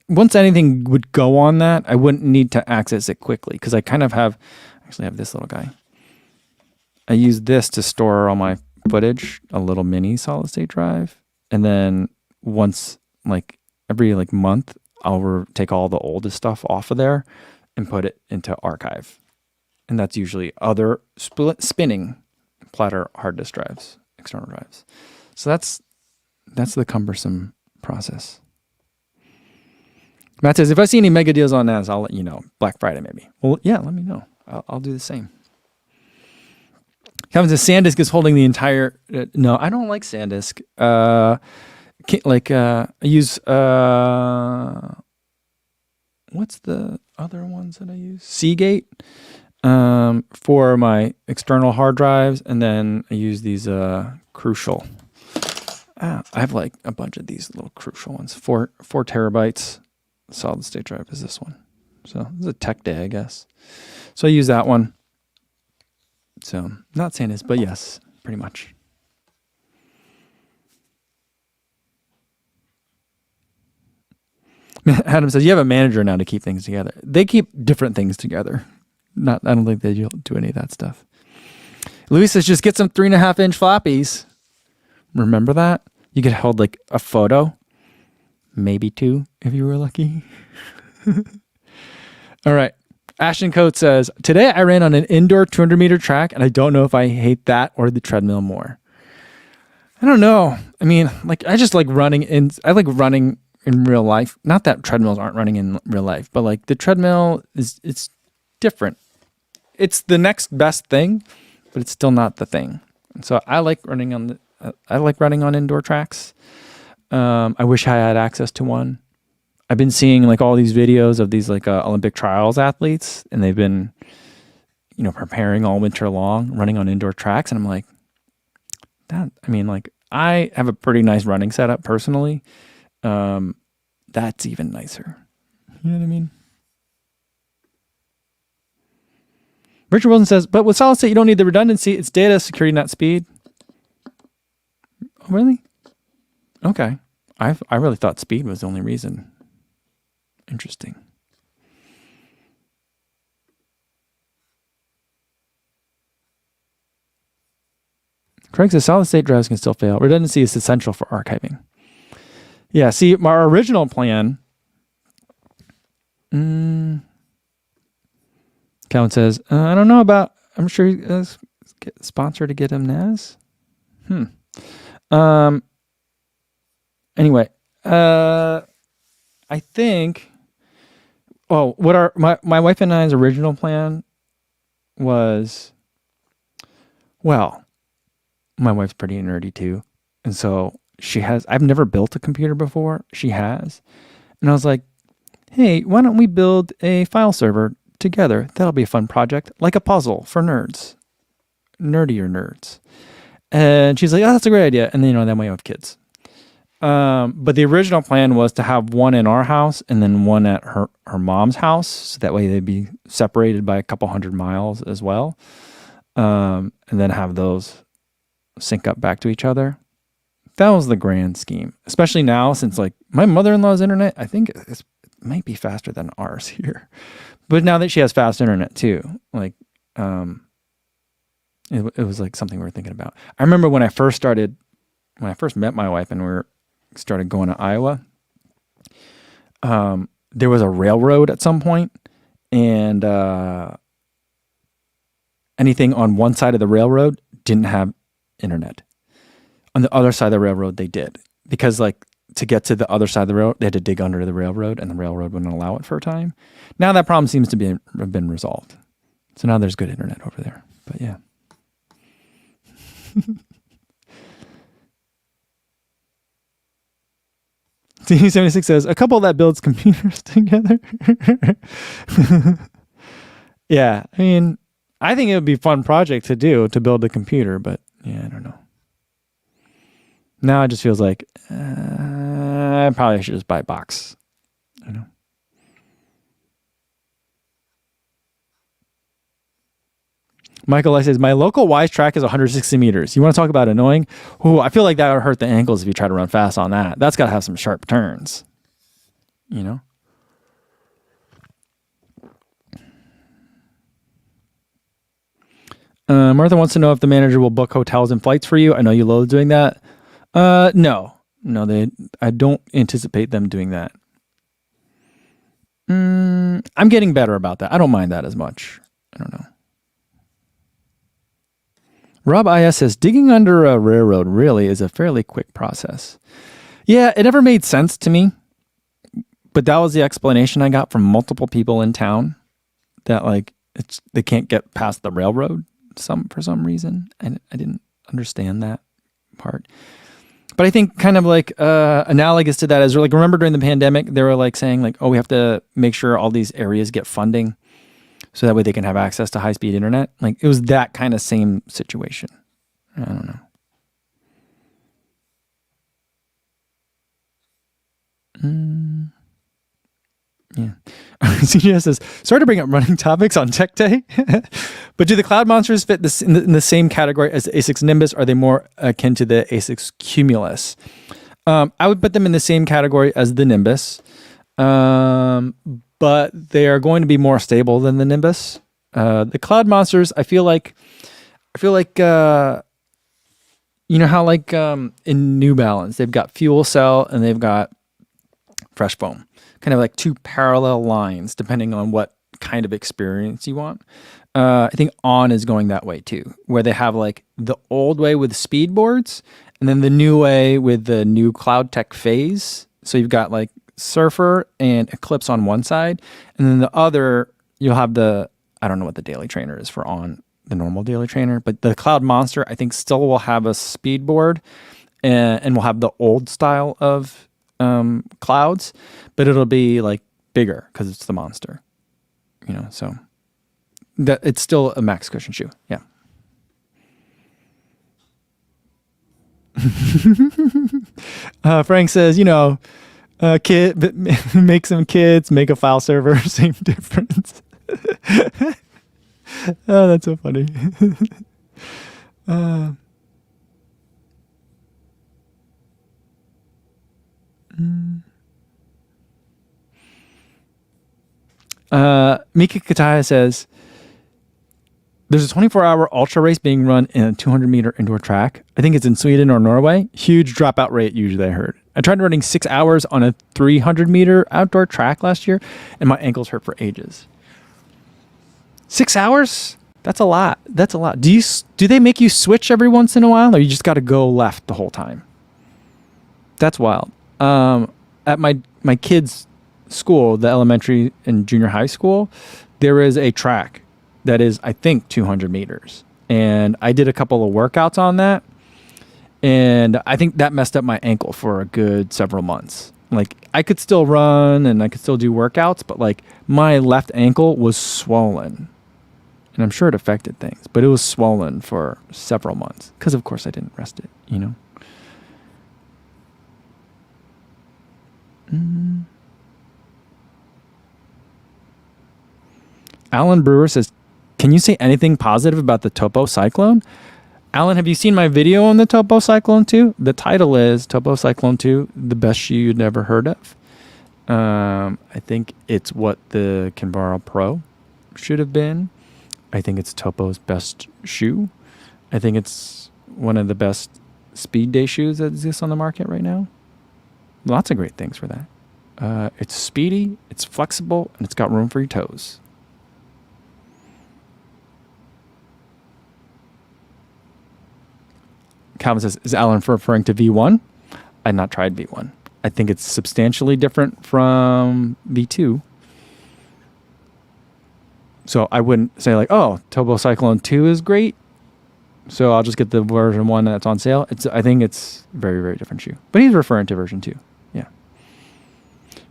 once anything would go on that, I wouldn't need to access it quickly because I kind of have this little guy. I use this to store all my footage, a little mini solid state drive. And then once every month, I'll take all the oldest stuff off of there and put it into archive. and that's usually other spinning platter hard disk drives, external drives. So that's the cumbersome process. Matt says, if I see any mega deals on NAS, I'll let you know. Black Friday, maybe. Well, yeah, let me know. I'll do the same. Kevin says, SanDisk is holding the entire... no, I don't like SanDisk. I use... what's the other ones that I use? Seagate for my external hard drives, and then I use these Crucial. I have like a bunch of these little Crucial ones. 4 terabytes. Solid state drive is this one. So this is a tech day, I guess. So I use that one. So not SanDisk, but yes, pretty much. Adam says, you have a manager now to keep things together. They keep different things together. I don't think they do any of that stuff. Luis says, just get some 3.5-inch floppies. Remember that? You could hold like a photo. Maybe 2 if you were lucky. All right. Ashton Coates says, today I ran on an indoor 200-meter track, and I don't know if I hate that or the treadmill more. I don't know. I mean, like I just like running in. I like running in real life. Not that treadmills aren't running in real life, but like the treadmill it's different. It's the next best thing, but it's still not the thing. And so I like running on indoor tracks. I wish I had access to one. I've been seeing like all these videos of these like Olympic trials athletes, and they've been, preparing all winter long, running on indoor tracks. And I'm like, I have a pretty nice running setup personally. That's even nicer. You know what I mean? Richard Wilson says, but with solid state, you don't need the redundancy. It's data, security, not speed. Oh, really? Okay. I really thought speed was the only reason. Interesting. Craig says solid state drives can still fail. Redundancy is essential for archiving. Yeah, see, our original plan... Calvin says, I don't know about... I'm sure he's sponsored to get him NAS. Anyway, I think... Oh, what my wife and I's original plan was... Well, my wife's pretty nerdy too. And so I've never built a computer before. She has. And I was like, hey, why don't we build a file server together? That'll be a fun project, like a puzzle for nerds, nerdier nerds. And she's like, oh, that's a great idea. And then, then we have kids. But the original plan was to have one in our house and then one at her mom's house. So that way they'd be separated by a couple 100 miles as well. And then have those sync up back to each other. That was the grand scheme, especially now since like my mother-in-law's internet, I think it might be faster than ours here. But now that she has fast internet too, like, it was like something we were thinking about. I remember when I first met my wife and we started going to Iowa, there was a railroad at some point, and anything on one side of the railroad didn't have internet. On the other side of the railroad, they did. Because like to get to the other side of the railroad, they had to dig under the railroad, and the railroad wouldn't allow it for a time. Now that problem seems to have been resolved. So now there's good internet over there. But yeah. T76 says, a couple that builds computers together. Yeah, I mean, I think it would be a fun project to build a computer, but yeah, I don't know. Now it just feels like I probably should just buy a box. I know. Michael I says, my local Wise track is 160 meters. You want to talk about annoying? Oh, I feel like that would hurt the ankles if you try to run fast on that. That's got to have some sharp turns. You know? Martha wants to know if the manager will book hotels and flights for you. I know you love doing that. No, I don't anticipate them doing that. I'm getting better about that. I don't mind that as much. I don't know. Rob IS says, digging under a railroad really is a fairly quick process. Yeah, it never made sense to me. But that was the explanation I got from multiple people in town, that like they can't get past the railroad for some reason. And I didn't understand that part. But I think kind of like analogous to that is, like, remember during the pandemic, they were like saying like, oh, we have to make sure all these areas get funding so that way they can have access to high-speed internet. Like, it was that kind of same situation. I don't know. Yeah. CGS says, sorry to bring up running topics on Tech Day, but do the cloud monsters fit this in the same category as the ASICS Nimbus? Are they more akin to the ASICS Cumulus? I would put them in the same category as the Nimbus, but they are going to be more stable than the Nimbus. The cloud monsters, I feel like, you know how like in New Balance, they've got fuel cell and they've got fresh foam. Kind of like two parallel lines, depending on what kind of experience you want. I think On is going that way too, where they have like the old way with speed boards and then the new way with the new Cloud Tech phase. So you've got like Surfer and Eclipse on one side, and then the other, you'll have the, I don't know what the daily trainer is for On, the normal daily trainer, but the Cloud Monster, I think, still will have a speed board and will have the old style of clouds, but it'll be like bigger because it's the Monster, you know, so that it's still a max cushion shoe. Yeah. Frank says, you know, make some kids, make a file server, same difference. Oh, that's so funny. Mika Kataya says, there's a 24-hour ultra race being run in a 200-meter indoor track. I think it's in Sweden or Norway. Huge dropout rate, usually, I heard. I tried running 6 hours on a 300-meter outdoor track last year, and my ankles hurt for ages. 6 hours? That's a lot. That's a lot. Do they make you switch every once in a while, or you just got to go left the whole time? That's wild. At my kids' school, the elementary and junior high school, there is a track that is, I think, 200 meters. And I did a couple of workouts on that. And I think that messed up my ankle for a good several months. Like, I could still run and I could still do workouts, but like my left ankle was swollen. And I'm sure it affected things, but it was swollen for several months because, of course, I didn't rest it, you know? Alan Brewer says, can you say anything positive about the Topo Cyclone? Alan, have you seen my video on the Topo Cyclone 2? The title is Topo Cyclone 2, the best shoe you'd never heard of. I think it's what the Kinvara Pro should have been. I think it's Topo's best shoe. I think it's one of the best speed day shoes that exists on the market right now. Lots of great things for that. It's speedy, it's flexible, and it's got room for your toes. Calvin says, is Alan referring to V1? I've not tried V1. I think it's substantially different from V2. So I wouldn't say like, oh, Topo Cyclone 2 is great, so I'll just get the version 1 that's on sale. I think it's a very, very different shoe. But he's referring to version 2. Yeah.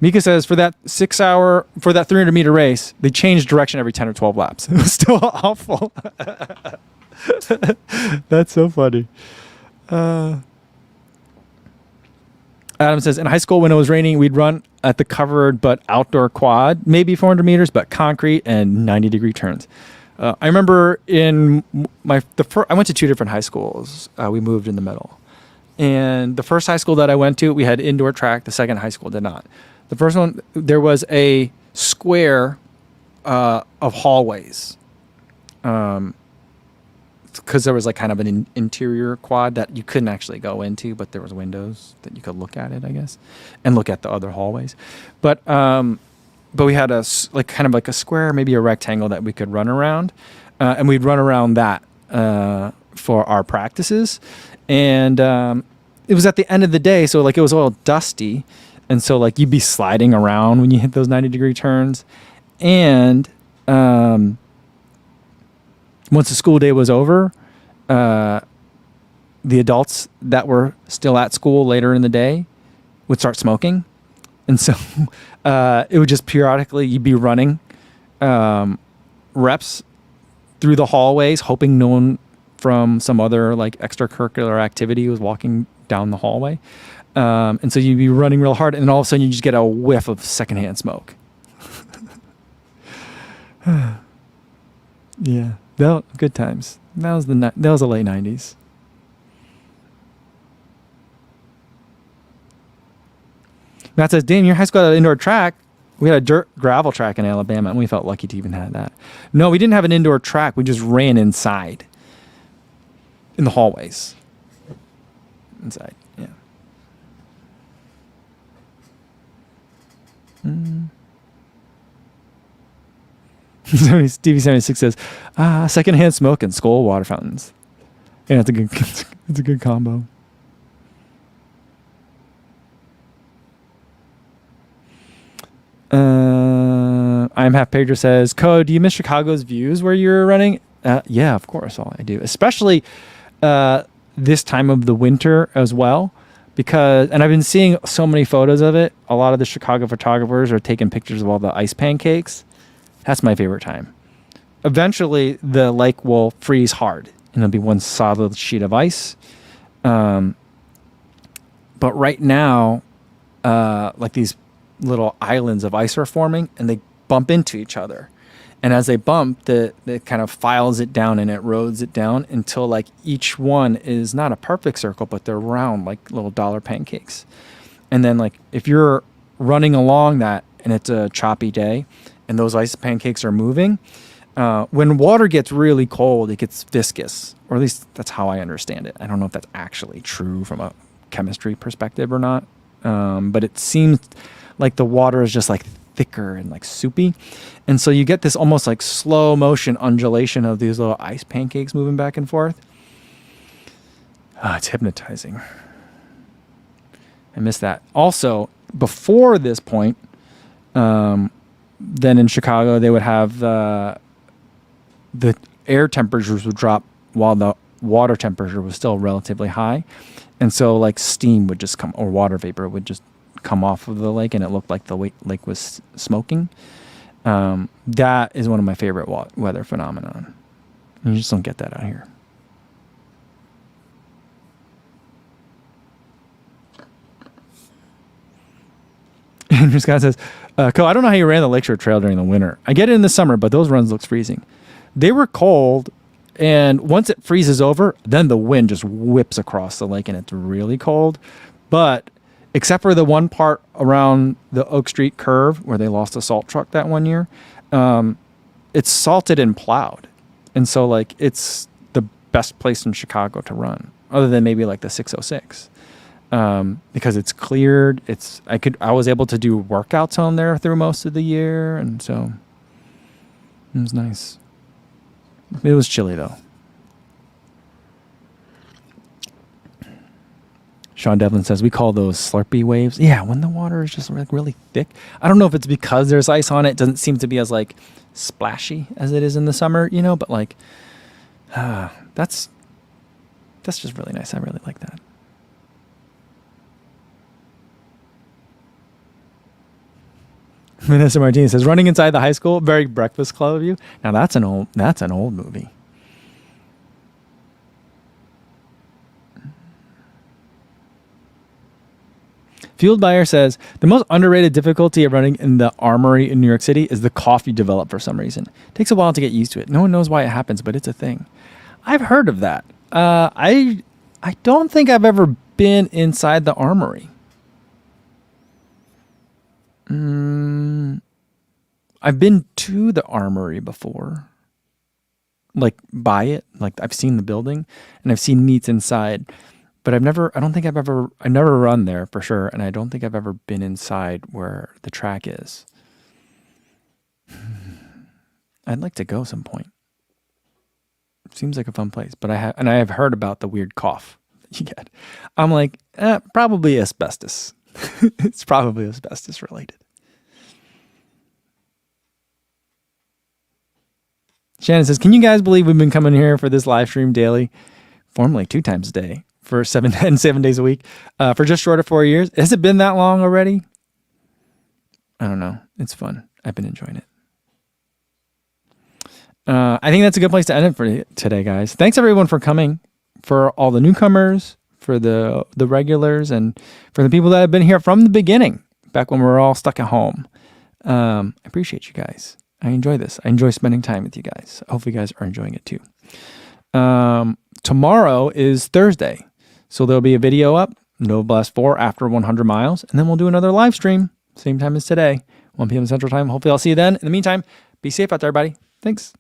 Mika says, for that 300-meter race, they changed direction every 10 or 12 laps. It was still awful. That's so funny. Adam says, in high school when it was raining, we'd run at the covered but outdoor quad, maybe 400 meters, but concrete and 90-degree turns. I remember I went to 2 different high schools. We moved in the middle. And the first high school that I went to, we had indoor track. The second high school did not. The first one, there was a square of hallways. Because there was like kind of an interior quad that you couldn't actually go into, but there was windows that you could look at it, I guess, and look at the other hallways. But we had kind of like a square, maybe a rectangle that we could run around, and we'd run around that for our practices, and it was at the end of the day, so like it was all dusty, and so like you'd be sliding around when you hit those 90-degree turns, and once the school day was over, the adults that were still at school later in the day would start smoking. And so it would just periodically, you'd be running reps through the hallways, hoping no one from some other like extracurricular activity was walking down the hallway. And so you'd be running real hard, and then all of a sudden you just get a whiff of secondhand smoke. Yeah, good times. That was the late 90s. Matt says, Dan, your high school had an indoor track. We had a dirt gravel track in Alabama, and we felt lucky to even have that. No, we didn't have an indoor track. We just ran inside in the hallways. Inside, yeah. Stevie 76 says, secondhand smoke and skull water fountains. Yeah, it's a good combo. I'm Half Pager says, Code, do you miss Chicago's views where you're running? Yeah, of course, I do. Especially this time of the winter as well. And I've been seeing so many photos of it. A lot of the Chicago photographers are taking pictures of all the ice pancakes. That's my favorite time. Eventually, the lake will freeze hard, and it'll be one solid sheet of ice. But right now, like these little islands of ice are forming, and they bump into each other. And as they bump, it kind of files it down and it roads it down until like each one is not a perfect circle, but they're round like little dollar pancakes. And then like if you're running along that and it's a choppy day and those ice pancakes are moving, when water gets really cold, it gets viscous, or at least that's how I understand it. I don't know if that's actually true from a chemistry perspective or not. But it seems like the water is just like thicker and like soupy. And so you get this almost like slow motion undulation of these little ice pancakes moving back and forth. It's hypnotizing. I miss that. Also, before this point, then in Chicago, they would have the air temperatures would drop while the water temperature was still relatively high. And so like steam would just come, or water vapor would just come off of the lake, and it looked like the lake was smoking. That is one of my favorite weather phenomenon. You just don't get that out here. Andrew Scott says, Co, I don't know how you ran the Lakeshore Trail during the winter. I get it in the summer, but those runs looks freezing. They were cold, and once it freezes over, then the wind just whips across the lake, and it's really cold. But except for the one part around the Oak Street curve where they lost a salt truck that one year, it's salted and plowed. And so like it's the best place in Chicago to run, other than maybe like the 606. Because it's cleared. I was able to do workouts on there through most of the year, and so it was nice. It was chilly though. Sean Devlin says, we call those Slurpee waves. Yeah, when the water is just like really thick. I don't know if it's because there's ice on it. It doesn't seem to be as like splashy as it is in the summer, but like that's just really nice. I really like that. Vanessa Martinez says, running inside the high school, very Breakfast Club of you. Now that's an old movie. Fueled Buyer says, the most underrated difficulty of running in the Armory in New York City is the cough you develop for some reason. It takes a while to get used to it. No one knows why it happens, but it's a thing. I've heard of that. I don't think I've ever been inside the Armory. I've been to the Armory before. Like by it. Like I've seen the building and I've seen meets inside. But I've never run there for sure, and I don't think I've ever been inside where the track is. I'd like to go some point. Seems like a fun place, but I have heard about the weird cough that you get. I'm like, probably asbestos. It's probably asbestos related. Shannon says, can you guys believe we've been coming here for this live stream daily, formerly 2 times a day, for 7 days a week, for just short of 4 years? Has it been that long already? I don't know. It's fun. I've been enjoying it. I think that's a good place to end it for today, guys. Thanks everyone for coming, for all the newcomers, for the regulars, and for the people that have been here from the beginning, back when we were all stuck at home. I appreciate you guys. I enjoy this. I enjoy spending time with you guys. Hopefully you guys are enjoying it too. Tomorrow is Thursday, so there'll be a video up, Nova Blast 4 after 100 miles, and then we'll do another live stream, same time as today, 1 p.m. Central Time. Hopefully I'll see you then. In the meantime, be safe out there, everybody. Thanks.